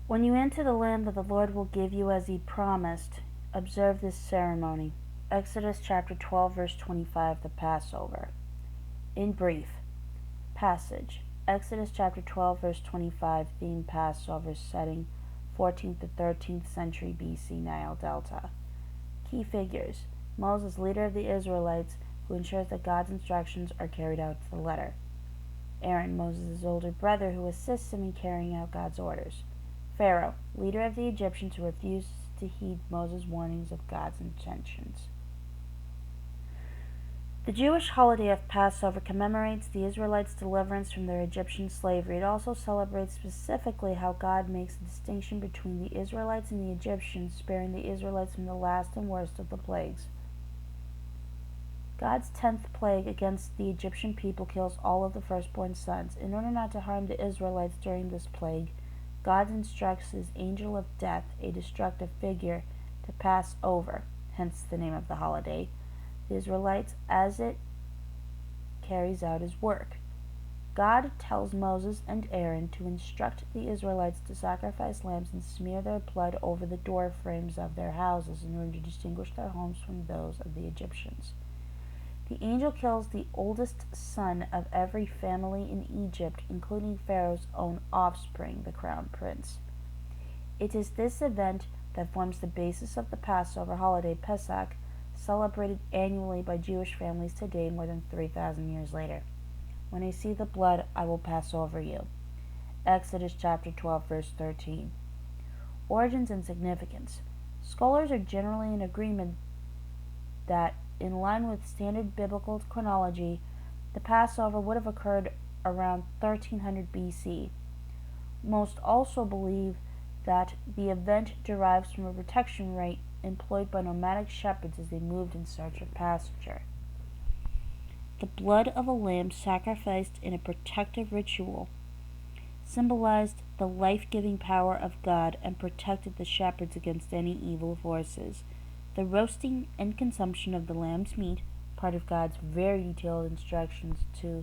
When you enter the land that the Lord will give you as he promised, observe this ceremony. Exodus chapter 12, verse 25, the Passover. In brief, passage. Exodus chapter 12, verse 25, theme Passover setting, 14th to 13th century BC, Nile Delta. Key figures. Moses, leader of the Israelites, who ensures that God's instructions are carried out to the letter. Aaron, Moses' older brother, who assists him in carrying out God's orders. Pharaoh, leader of the Egyptians, who refuses to heed Moses' warnings of God's intentions. The Jewish holiday of Passover commemorates the Israelites' deliverance from their Egyptian slavery. It also celebrates specifically how God makes a distinction between the Israelites and the Egyptians, sparing the Israelites from the last and worst of the plagues. God's 10th plague against the Egyptian people kills all of the firstborn sons. In order not to harm the Israelites during this plague, God instructs his angel of death, a destructive figure, to pass over, hence the name of the holiday, the Israelites as it carries out his work. God tells Moses and Aaron to instruct the Israelites to sacrifice lambs and smear their blood over the door frames of their houses in order to distinguish their homes from those of the Egyptians. The angel kills the oldest son of every family in Egypt, including Pharaoh's own offspring, the crown prince. It is this event that forms the basis of the Passover holiday, Pesach, celebrated annually by Jewish families today more than 3,000 years later. When I see the blood, I will pass over you. Exodus chapter 12, verse 13. Origins and significance. Scholars are generally in agreement that, in line with standard biblical chronology, the Passover would have occurred around 1300 BC. Most also believe that the event derives from a protection rite employed by nomadic shepherds as they moved in search of pasture. The blood of a lamb sacrificed in a protective ritual symbolized the life-giving power of God and protected the shepherds against any evil forces. The roasting and consumption of the lamb's meat, part of God's very detailed instructions to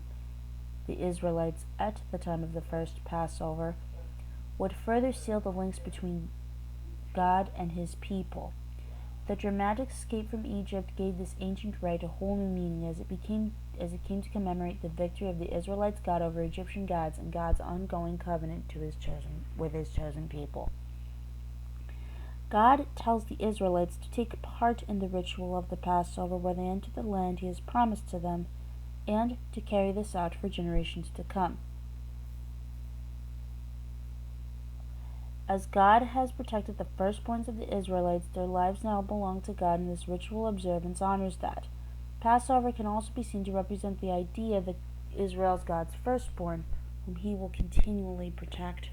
the Israelites at the time of the first Passover, would further seal the links between God and his people. The dramatic escape from Egypt gave this ancient rite a whole new meaning as it came to commemorate the victory of the Israelites' God over Egyptian gods and God's ongoing covenant with his chosen people. God tells the Israelites to take part in the ritual of the Passover where they enter the land he has promised to them, and to carry this out for generations to come. As God has protected the firstborns of the Israelites, their lives now belong to God, and this ritual observance honors that. Passover can also be seen to represent the idea that Israel's God's firstborn, whom he will continually protect.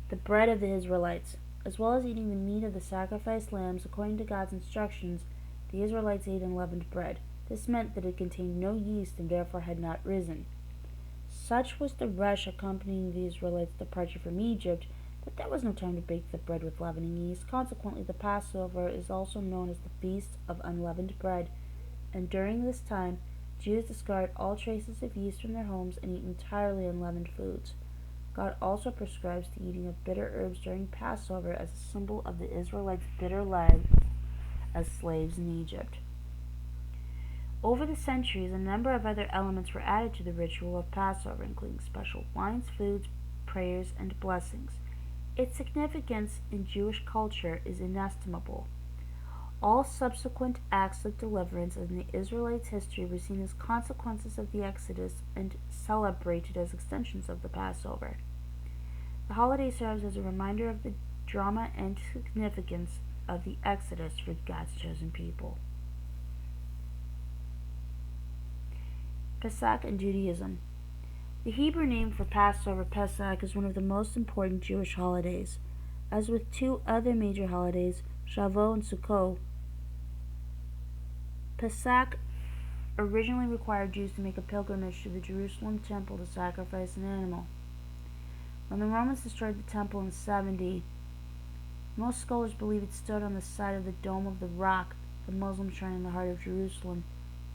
The bread of the Israelites. As well as eating the meat of the sacrificed lambs, according to God's instructions, the Israelites ate unleavened bread. This meant that it contained no yeast and therefore had not risen. Such was the rush accompanying the Israelites' departure from Egypt that there was no time to bake the bread with leavening yeast. Consequently, the Passover is also known as the Feast of Unleavened Bread, and during this time, Jews discard all traces of yeast from their homes and eat entirely unleavened foods. God also prescribes the eating of bitter herbs during Passover as a symbol of the Israelites' bitter lives as slaves in Egypt. Over the centuries, a number of other elements were added to the ritual of Passover, including special wines, foods, prayers, and blessings. Its significance in Jewish culture is inestimable. All subsequent acts of deliverance in the Israelites' history were seen as consequences of the Exodus and celebrated as extensions of the Passover. The holiday serves as a reminder of the drama and significance of the Exodus for God's chosen people. Pesach in Judaism. The Hebrew name for Passover, Pesach, is one of the most important Jewish holidays. As with two other major holidays, Shavuot and Sukkot, Pesach originally required Jews to make a pilgrimage to the Jerusalem temple to sacrifice an animal. When the Romans destroyed the temple in 70, most scholars believe it stood on the site of the Dome of the Rock, the Muslim shrine in the heart of Jerusalem.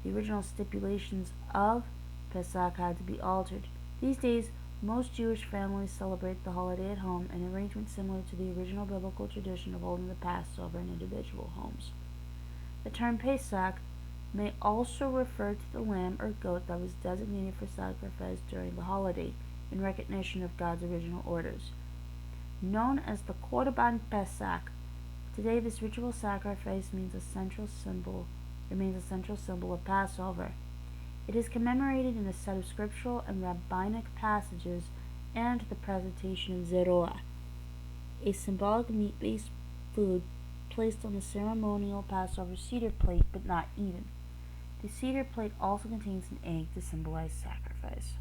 The original stipulations of Pesach had to be altered. These days, Most Jewish families celebrate the holiday at home, an arrangement similar to the original biblical tradition of holding the Passover in individual homes. The term Pesach may also refer to the lamb or goat that was designated for sacrifice during the holiday, in recognition of God's original orders. Known as the Korban Pesach, today this ritual sacrifice remains a central symbol of Passover. It is commemorated in a set of scriptural and rabbinic passages and the presentation of zerua, a symbolic meat-based food placed on the ceremonial Passover Seder plate but not eaten. The Seder plate also contains an egg to symbolize sacrifice.